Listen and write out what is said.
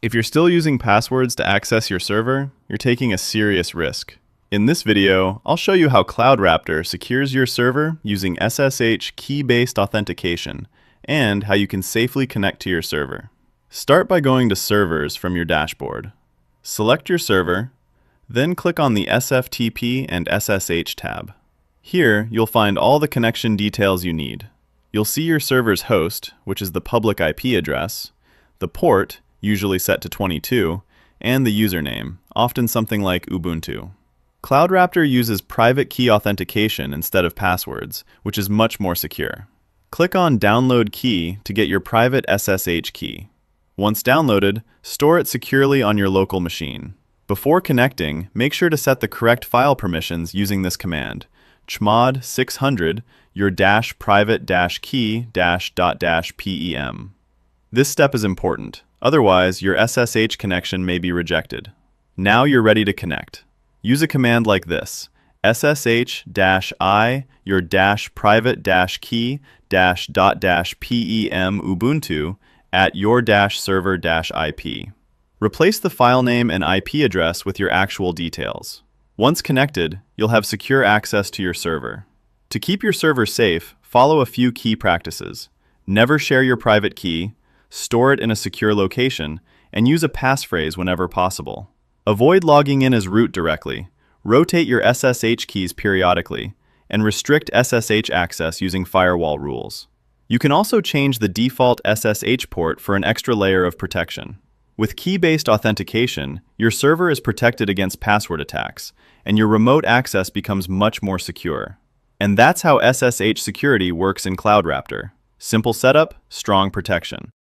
If you're still using passwords to access your server, you're taking a serious risk. In this video, I'll show you how CloudRaptor secures your server using SSH key-based authentication, and how you can safely connect to your server. Start by going to Servers from your dashboard. Select your server, then click on the SFTP and SSH tab. Here, you'll find all the connection details you need. You'll see your server's host, which is the public IP address, the port, usually set to 22, and the username, often something like Ubuntu. CloudRaptor uses private key authentication instead of passwords, which is much more secure. Click on Download Key to get your private SSH key. Once downloaded, store it securely on your local machine. Before connecting, make sure to set the correct file permissions using this command, chmod 600 your -private -key -.-pem. This step is important. Otherwise, your SSH connection may be rejected. Now you're ready to connect. Use a command like this, SSH-I your -private -key -.-pem Ubuntu at your -server-IP. Replace the file name and IP address with your actual details. Once connected, you'll have secure access to your server. To keep your server safe, follow a few key practices. Never share your private key, store it in a secure location, and use a passphrase whenever possible. Avoid logging in as root directly. Rotate your SSH keys periodically, and restrict SSH access using firewall rules. You can also change the default SSH port for an extra layer of protection. With key-based authentication, your server is protected against password attacks, and your remote access becomes much more secure. And that's how SSH security works in CloudRaptor. Simple setup, strong protection.